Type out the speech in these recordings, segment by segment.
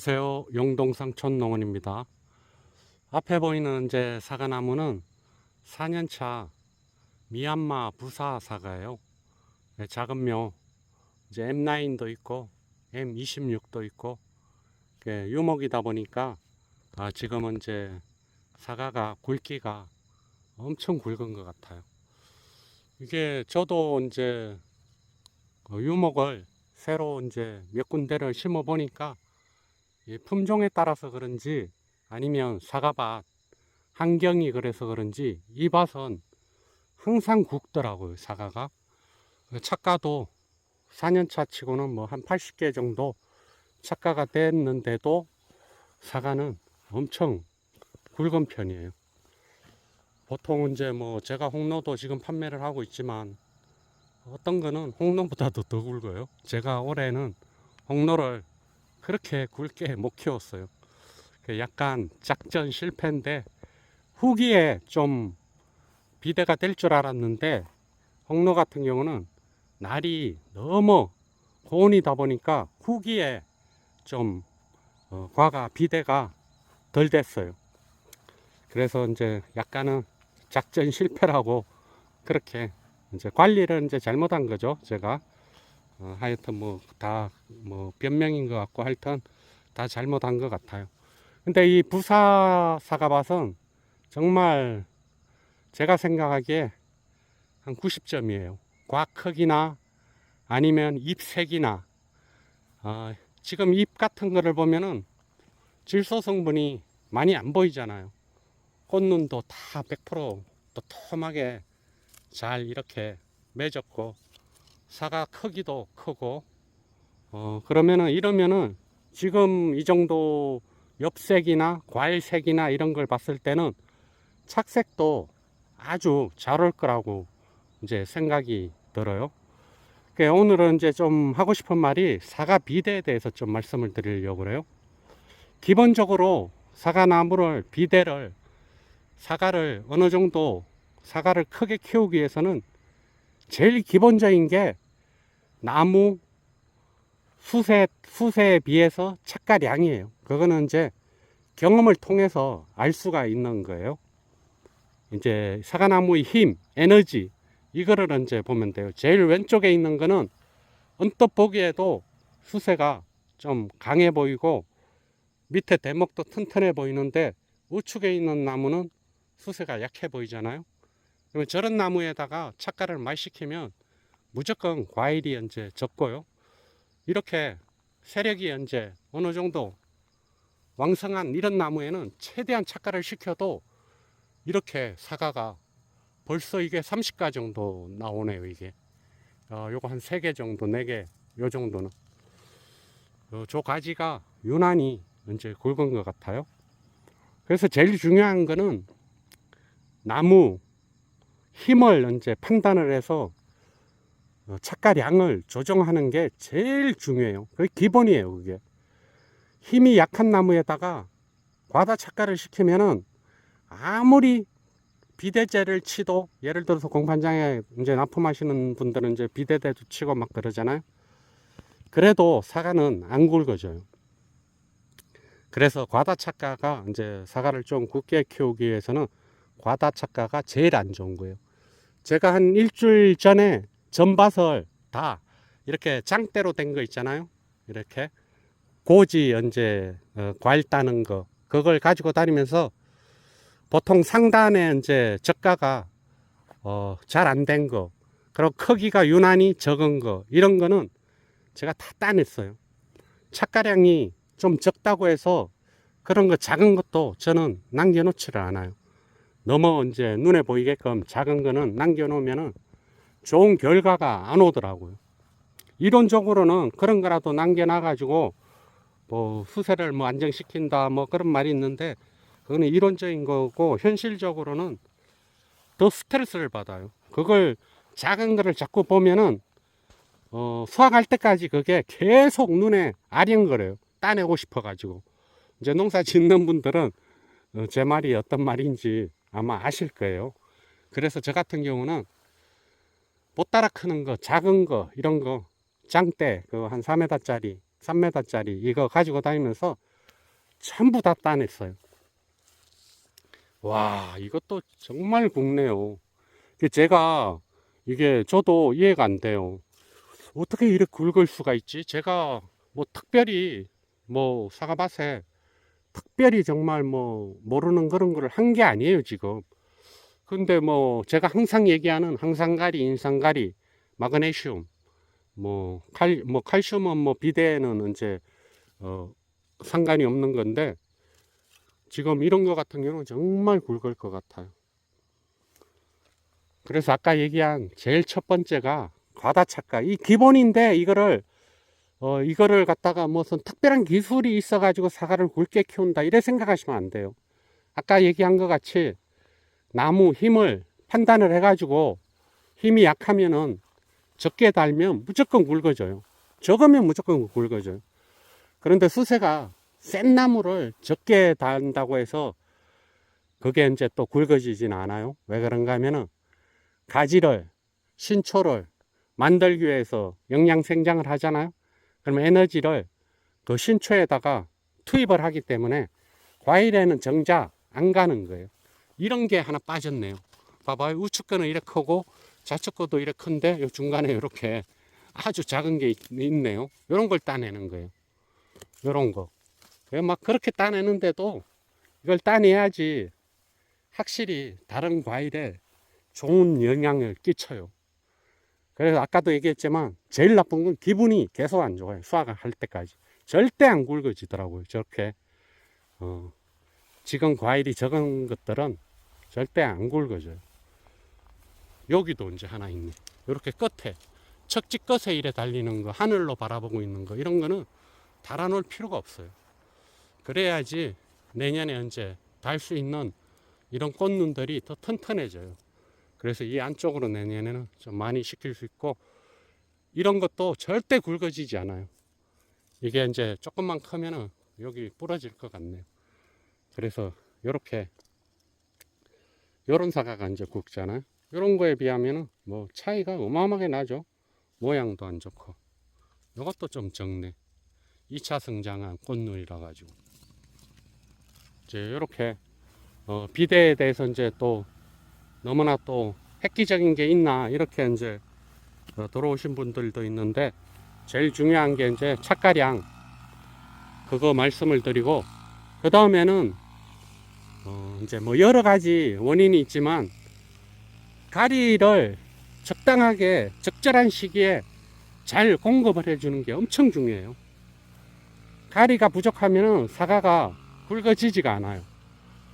안녕하세요. 용동상 촌농원입니다. 앞에 보이는 이제 사과나무는 4년차 미얀마 부사 사과예요. 작은 묘, 이제 M9도 있고 M26도 있고 유목이다 보니까 지금은 이제 사과가 굵기가 엄청 굵은 것 같아요. 이게 저도 이제 유목을 새로 이제 몇 군데를 심어 보니까 품종에 따라서 그런지 아니면 사과밭 환경이 그래서 그런지 이 밭은 항상 굵더라고요. 사과가 착가도 4년차 치고는 뭐 한 80개 정도 착가가 됐는데도 사과는 엄청 굵은 편이에요. 보통 이제 뭐 제가 홍로도 지금 판매를 하고 있지만 어떤 거는 홍로보다도 더 굵어요. 제가 올해는 홍로를 그렇게 굵게 못 키웠어요. 약간 작전 실패인데 후기에 좀 비대가 될 줄 알았는데 홍로 같은 경우는 날이 너무 고온이다 보니까 후기에 좀 과가 비대가 덜 됐어요. 그래서 이제 약간은 작전 실패라고 그렇게 이제 관리를 이제 잘못한 거죠. 제가 하여튼 뭐 다 뭐 변명인 것 같고 하여튼 다 잘못한 것 같아요. 근데 이 부사 사과밭은 정말 제가 생각하기에 한 90점이에요. 과 크기나 아니면 잎 색이나 지금 잎 같은 거를 보면은 질소 성분이 많이 안 보이잖아요. 꽃눈도 다 100% 도톰하게 잘 이렇게 맺었고 사과 크기도 크고 그러면은 이러면은 지금 이 정도 엽색이나 과일색이나 이런 걸 봤을 때는 착색도 아주 잘 올 거라고 이제 생각이 들어요. 오늘은 이제 좀 하고 싶은 말이 사과 비대에 대해서 좀 말씀을 드리려고 그래요. 기본적으로 사과나무를 비대를 사과를 어느 정도 사과를 크게 키우기 위해서는 제일 기본적인 게 나무 수세에 비해서 착가량이에요. 그거는 이제 경험을 통해서 알 수가 있는 거예요. 이제 사과나무의 힘, 에너지 이거를 이제 보면 돼요. 제일 왼쪽에 있는 거는 언뜻 보기에도 수세가 좀 강해 보이고 밑에 대목도 튼튼해 보이는데 우측에 있는 나무는 수세가 약해 보이잖아요. 그러면 저런 나무에다가 착가를 많이 시키면 무조건 과일이 이제 적고요. 이렇게 세력이 이제 어느 정도 왕성한 이런 나무에는 최대한 착가를 시켜도 이렇게 사과가 벌써 이게 30가 정도 나오네요. 이게 요거 한 3개 정도 4개 요 정도는 저 가지가 유난히 이제 굵은 것 같아요. 그래서 제일 중요한 거는 나무 힘을 이제 판단을 해서 착가량을 조정하는 게 제일 중요해요. 그게 기본이에요. 그게 힘이 약한 나무에다가 과다 착가를 시키면은 아무리 비대제를 치도 예를 들어서 공판장에 이제 납품하시는 분들은 이제 비대대도 치고 막 그러잖아요. 그래도 사과는 안 굵어져요. 그래서 과다 착가가 이제 사과를 좀 굵게 키우기 위해서는 과다 착가가 제일 안 좋은 거예요. 제가 한 일주일 전에 전밭을 다 이렇게 장대로 된 거 있잖아요. 이렇게 고지 이제 과일 따는 거 그걸 가지고 다니면서 보통 상단에 이제 저가가 잘 안 된 거, 그리고 크기가 유난히 적은 거 이런 거는 제가 다 따냈어요. 착가량이 좀 적다고 해서 그런 거 작은 것도 저는 남겨놓지를 않아요. 너무 이제 눈에 보이게끔 작은 거는 남겨놓으면은 좋은 결과가 안 오더라고요. 이론적으로는 그런 거라도 남겨놔가지고 뭐 수세를 뭐 안정시킨다 뭐 그런 말이 있는데 그거는 이론적인 거고 현실적으로는 더 스트레스를 받아요. 그걸 작은 거를 자꾸 보면은 수확할 때까지 그게 계속 눈에 아령거려요. 따내고 싶어가지고. 이제 농사 짓는 분들은 제 말이 어떤 말인지 아마 아실 거예요. 그래서 저 같은 경우는 못 따라 크는 거, 작은 거, 이런 거, 장대, 그 한 4m짜리, 3m짜리 이거 가지고 다니면서 전부 다 따냈어요. 와, 이것도 정말 굵네요. 제가 이게 저도 이해가 안 돼요. 어떻게 이렇게 굵을 수가 있지? 제가 뭐 특별히 뭐 사과밭에 특별히 정말 뭐 모르는 그런 거를 한 게 아니에요, 지금. 근데 뭐 제가 항상 얘기하는 항산가리, 인산가리, 마그네슘, 뭐 칼슘은 뭐 비대에는 이제 상관이 없는 건데, 지금 이런 거 같은 경우는 정말 굵을 것 같아요. 그래서 아까 얘기한 제일 첫 번째가 과다착가. 이 기본인데 이거를 갖다가 무슨 특별한 기술이 있어 가지고 사과를 굵게 키운다 이래 생각하시면 안 돼요. 아까 얘기한 것 같이 나무 힘을 판단을 해 가지고 힘이 약하면은 적게 달면 무조건 굵어져요. 적으면 무조건 굵어져요. 그런데 수세가 센 나무를 적게 단다고 해서 그게 이제 또 굵어지진 않아요. 왜 그런가 하면은 가지를, 신초를 만들기 위해서 영양 생장을 하잖아요. 그러면 에너지를 그 신초에다가 투입을 하기 때문에 과일에는 정작 안 가는 거예요. 이런 게 하나 빠졌네요. 봐봐요. 우측 거는 이렇게 크고 좌측 거도 이렇게 큰데 요 중간에 이렇게 아주 작은 게 있네요. 이런 걸 따내는 거예요. 이런 거. 막 그렇게 따내는데도 이걸 따내야지 확실히 다른 과일에 좋은 영향을 끼쳐요. 그래서 아까도 얘기했지만 제일 나쁜 건 기분이 계속 안 좋아요. 수확을 할 때까지. 절대 안 굵어지더라고요. 저렇게 지금 과일이 적은 것들은 절대 안 굵어져요. 여기도 이제 하나 있네. 이렇게 끝에 척지 끝에 이래 달리는 거, 하늘로 바라보고 있는 거, 이런 거는 달아놓을 필요가 없어요. 그래야지 내년에 이제 달 수 있는 이런 꽃눈들이 더 튼튼해져요. 그래서 이 안쪽으로 내년에는 좀 많이 시킬 수 있고, 이런 것도 절대 굵어지지 않아요. 이게 이제 조금만 크면은 여기 부러질 것 같네요. 그래서 이렇게 요런 사과가 이제 굵잖아요. 이런 거에 비하면은 뭐 차이가 어마어마하게 나죠. 모양도 안 좋고. 이것도 좀 적네. 2차 성장한 꽃눈이라 가지고. 이제 이렇게 비대에 대해서 이제 또 너무나 또 획기적인 게 있나 이렇게 이제 들어오신 분들도 있는데, 제일 중요한 게 이제 착가량, 그거 말씀을 드리고, 그 다음에는 이제 뭐 여러 가지 원인이 있지만 가리를 적당하게 적절한 시기에 잘 공급을 해주는 게 엄청 중요해요. 가리가 부족하면은 사과가 굵어지지가 않아요.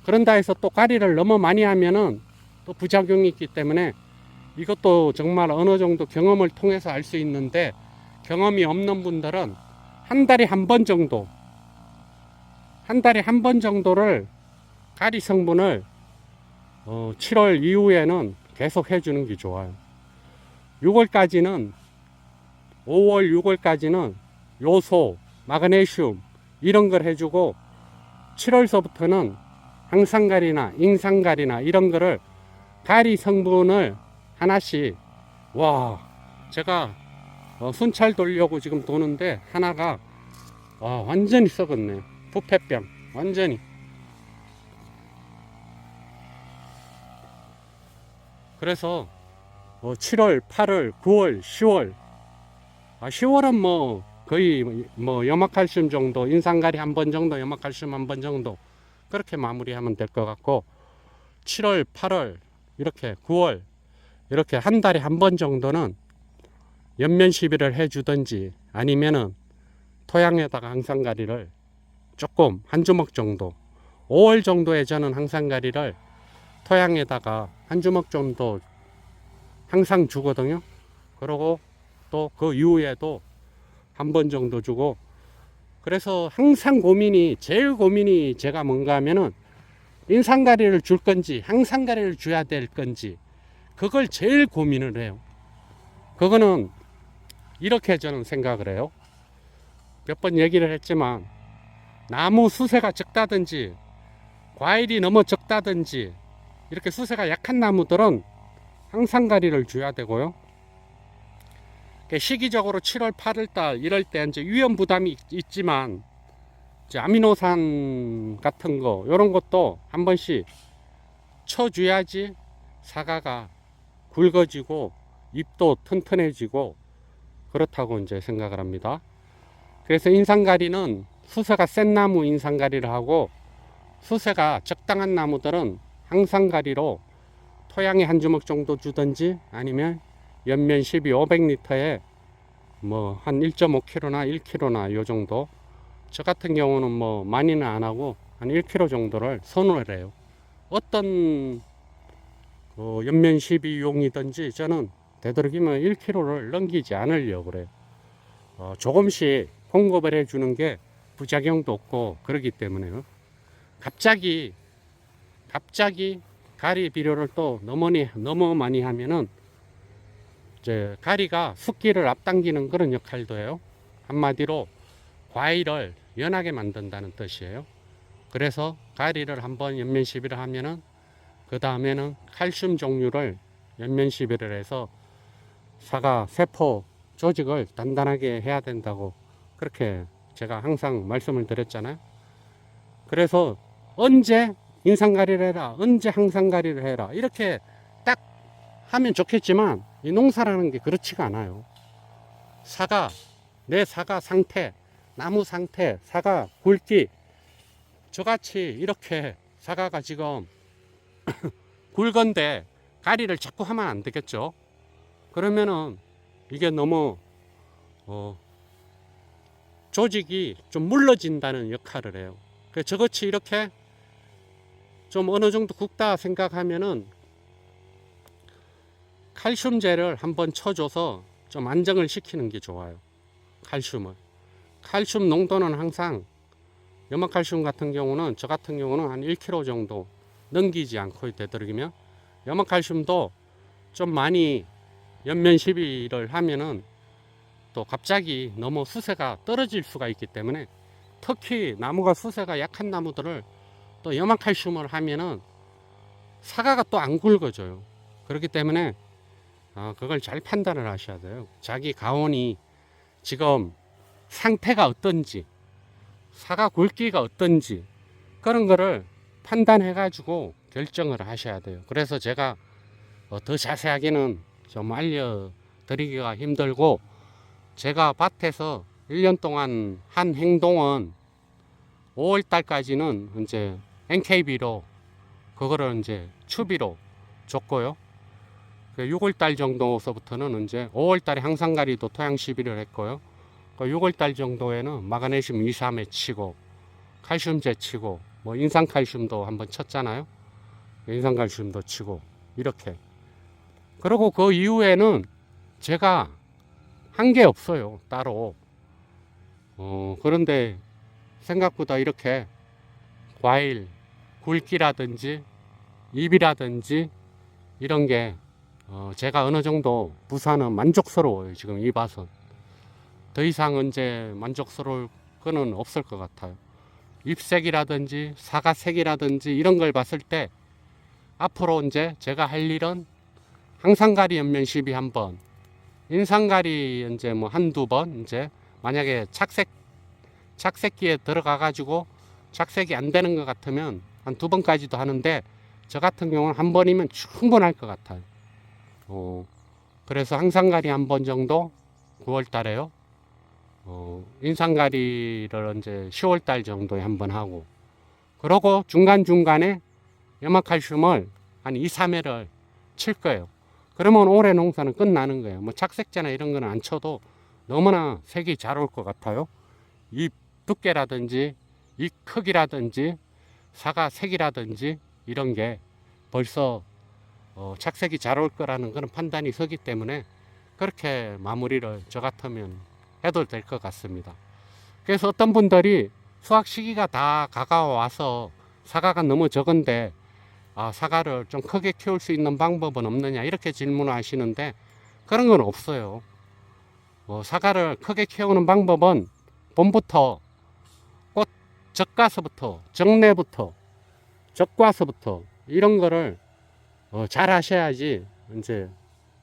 그런다 해서 또 가리를 너무 많이 하면은 또 부작용이 있기 때문에 이것도 정말 어느 정도 경험을 통해서 알 수 있는데, 경험이 없는 분들은 한 달에 한 번 정도를 가리 성분을 7월 이후에는 계속 해주는 게 좋아요. 5월, 6월까지는 요소, 마그네슘 이런 걸 해주고, 7월서부터는 항산가리나 인산가리나 이런 거를 가리 성분을 하나씩, 와, 제가 순찰 돌려고 지금 도는데 하나가 완전히 썩었네요. 부패병 완전히. 그래서 7월, 8월, 9월, 10월 10월은 뭐 거의 뭐 염화칼슘 정도, 인산가리 한 번 정도, 염화칼슘 한 번 정도 그렇게 마무리하면 될 것 같고, 7월, 8월 이렇게 9월 이렇게 한 달에 한 번 정도는 연면 시비를 해주든지, 아니면은 토양에다가 항산가리를 조금 한 주먹 정도, 5월 정도에 저는 항산가리를 토양에다가 한 주먹 정도 항상 주거든요. 그리고 또 그 이후에도 한 번 정도 주고. 그래서 항상 제일 고민이 제가 뭔가 하면은 인산가리를 줄 건지 항산가리를 줘야 될 건지, 그걸 제일 고민을 해요. 그거는 이렇게 저는 생각을 해요. 몇 번 얘기를 했지만, 나무 수세가 적다든지 과일이 너무 적다든지 이렇게 수세가 약한 나무들은 항산가리를 줘야 되고요. 시기적으로 7월, 8월 달 이럴 때 이제 위험 부담이 있지만, 이제 아미노산 같은 거 이런 것도 한 번씩 쳐줘야지 사과가 굵어지고 잎도 튼튼해지고 그렇다고 이제 생각을 합니다. 그래서 인상가리는 수세가 센 나무 인상가리를 하고, 수세가 적당한 나무들은 항상가리로 토양에 한 주먹 정도 주든지, 아니면 연면 12 500리터에 뭐 한 1.5kg나 1kg나 요 정도, 저 같은 경우는 뭐 많이는 안 하고 한 1kg 정도를 선호를 해요. 어떤 연면 12용이든지 저는 되도록이면 1kg를 넘기지 않으려고 그래요. 조금씩 공급을 해주는 게 부작용도 없고 그러기 때문에요. 갑자기 가리 비료를 또 너무 많이 하면은 이제 가리가 습기를 앞당기는 그런 역할도 해요. 한마디로 과일을 연하게 만든다는 뜻이에요. 그래서 가리를 한번 연면 시비를 하면은 그 다음에는 칼슘 종류를 연면 시비를 해서 사과 세포 조직을 단단하게 해야 된다고 그렇게 제가 항상 말씀을 드렸잖아요. 그래서 언제 인상가리를 해라, 언제 항상가리를 해라, 이렇게 딱 하면 좋겠지만 이 농사라는 게 그렇지가 않아요. 내 사과 상태, 나무 상태, 사과 굵기, 저같이 이렇게 사과가 지금 굵은데 가리를 자꾸 하면 안 되겠죠. 그러면은 이게 너무 조직이 좀 물러진다는 역할을 해요. 저같이 이렇게 좀 어느 정도 굵다 생각하면은 칼슘제를 한번 쳐줘서 좀 안정을 시키는 게 좋아요. 칼슘 농도는 항상 염화칼슘 같은 경우는, 저 같은 경우는 한 1kg 정도 넘기지 않고 되도록이면, 염화칼슘도 좀 많이 연면 시비를 하면은 또 갑자기 너무 수세가 떨어질 수가 있기 때문에, 특히 나무가 수세가 약한 나무들을 또 염화칼슘을 하면은 사과가 또 안 굵어져요. 그렇기 때문에 그걸 잘 판단을 하셔야 돼요. 자기 가온이 지금 상태가 어떤지, 사과 굵기가 어떤지, 그런 거를 판단해 가지고 결정을 하셔야 돼요. 그래서 제가 더 자세하게는 좀 알려드리기가 힘들고, 제가 밭에서 1년 동안 한 행동은 5월 달까지는 이제 NKB로 그거를 이제 추비로 줬고요. 6월 달 정도서부터는 이제 5월 달에 항상가리도 토양 시비를 했고요. 6월 달 정도에는 마그네슘 2, 3에 치고, 칼슘제 치고, 뭐 인산칼슘도 한번 쳤잖아요. 인산칼슘도 치고 이렇게. 그리고 그 이후에는 제가 한 게 없어요, 따로. 그런데 생각보다 이렇게 과일 굵기라든지 잎이라든지 이런 게 제가 어느 정도 부사는 만족스러워요. 지금 이 밭은 더 이상 이제 만족스러울 거는 없을 것 같아요. 잎색이라든지 사과색이라든지 이런 걸 봤을 때 앞으로 이제 제가 할 일은 항상가리 연면 시비 한 번, 인상가리 이제 뭐 한두 번, 이제 만약에 착색기에 들어가 가지고 착색이 안 되는 것 같으면 한 두 번까지도 하는데, 저 같은 경우는 한 번이면 충분할 것 같아요. 그래서 항상가리 한 번 정도 9월 달에요. 인상가리를 이제 10월 달 정도에 한 번 하고, 그러고 중간중간에 염화칼슘을 한 2, 3회를 칠 거예요. 그러면 올해 농사는 끝나는 거예요. 뭐 착색제나 이런 거는 안 쳐도 너무나 색이 잘 올 것 같아요. 잎 두께라든지 잎 크기라든지 사과 색이라든지 이런 게 벌써 착색이 잘 올 거라는 그런 판단이 서기 때문에 그렇게 마무리를 저 같으면 해도 될 것 같습니다. 그래서 어떤 분들이 수확 시기가 다 가까워와서 사과가 너무 적은데 사과를 좀 크게 키울 수 있는 방법은 없느냐 이렇게 질문을 하시는데, 그런 건 없어요. 사과를 크게 키우는 방법은 봄부터 꽃 적가서부터, 정례부터, 적과서부터 이런 거를 잘 하셔야지 이제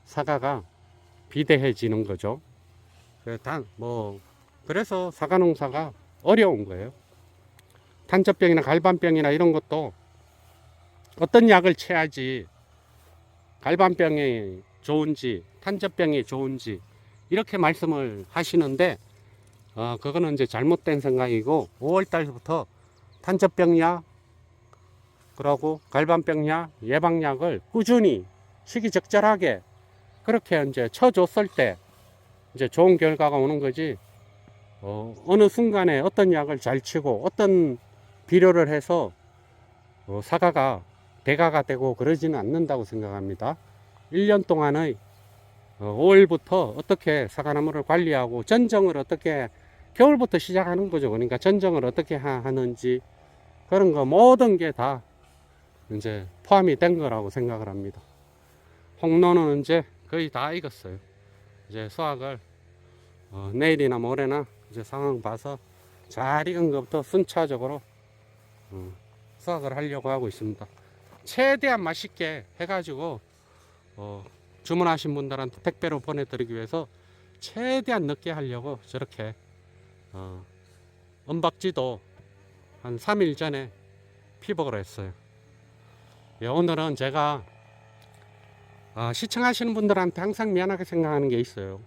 사과가 비대해지는 거죠. 그래서 사과 농사가 어려운 거예요. 탄저병이나 갈반병이나 이런 것도 어떤 약을 쳐야지 갈반병이 좋은지 탄저병이 좋은지 이렇게 말씀을 하시는데 그거는 이제 잘못된 생각이고 5월 달부터 탄저병약 그러고 갈반병약 예방약을 꾸준히 시기적절하게 그렇게 이제 쳐줬을 때 이제 좋은 결과가 오는 거지. 어느 순간에 어떤 약을 잘 치고 어떤 비료를 해서 사과가 대가가 되고 그러지는 않는다고 생각합니다. 1년 동안의 5월부터 어떻게 사과나무를 관리하고 전정을 어떻게 겨울부터 시작하는 거죠. 그러니까 전정을 어떻게 하는지 그런 거 모든 게 다 이제 포함이 된 거라고 생각을 합니다. 홍로는 이제 거의 다 익었어요. 이제 수확을 내일이나 모레나 이제 상황 봐서 잘 익은 것부터 순차적으로 수확을 하려고 하고 있습니다. 최대한 맛있게 해가지고 주문하신 분들한테 택배로 보내드리기 위해서 최대한 늦게 하려고 저렇게 은박지도 한 3일 전에 피복을 했어요. 예, 오늘은 제가 시청하시는 분들한테 항상 미안하게 생각하는 게 있어요.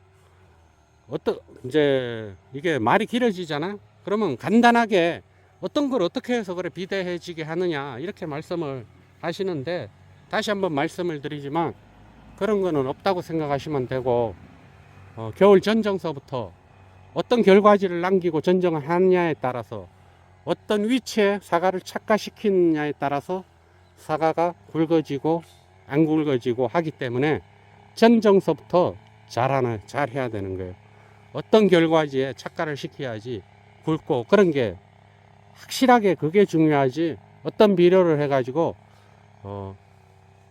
이제 이게 말이 길어지잖아. 그러면 간단하게 어떤 걸 어떻게 해서 그래 비대해지게 하느냐 이렇게 말씀을 하시는데 다시 한번 말씀을 드리지만 그런 거는 없다고 생각하시면 되고 겨울 전정서부터 어떤 결과지를 남기고 전정을 하느냐에 따라서 어떤 위치에 사과를 착화시키느냐에 따라서 사과가 굵어지고 안 굵어지고 하기 때문에 전정서부터 잘 해야 되는 거예요. 어떤 결과지에 착화를 시켜야지 굵고 그런 게 확실하게 그게 중요하지. 어떤 비료를 해가지고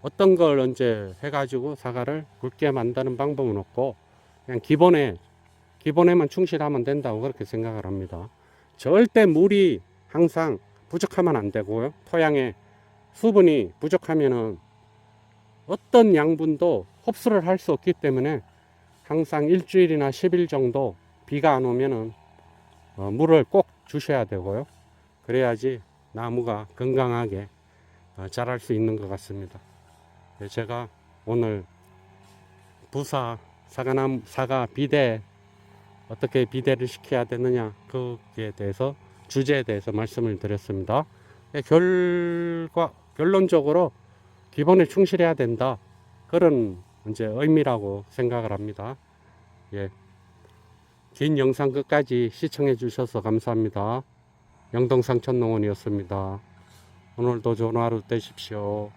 어떤 걸 언제 해가지고 사과를 굵게 만드는 방법은 없고 그냥 기본에만 충실하면 된다고 그렇게 생각을 합니다. 절대 물이 항상 부족하면 안 되고요. 토양에 수분이 부족하면은 어떤 양분도 흡수를 할 수 없기 때문에 항상 일주일이나 10일 정도 비가 안 오면은 물을 꼭 주셔야 되고요. 그래야지 나무가 건강하게 자랄 수 있는 것 같습니다. 제가 오늘 사과 비대 어떻게 비대를 시켜야 되느냐 거기에 대해서 주제에 대해서 말씀을 드렸습니다. 결론적으로 기본에 충실해야 된다 그런 이제 의미라고 생각을 합니다. 예. 긴 영상 끝까지 시청해 주셔서 감사합니다. 영동상천농원이었습니다. 오늘도 좋은 하루 되십시오.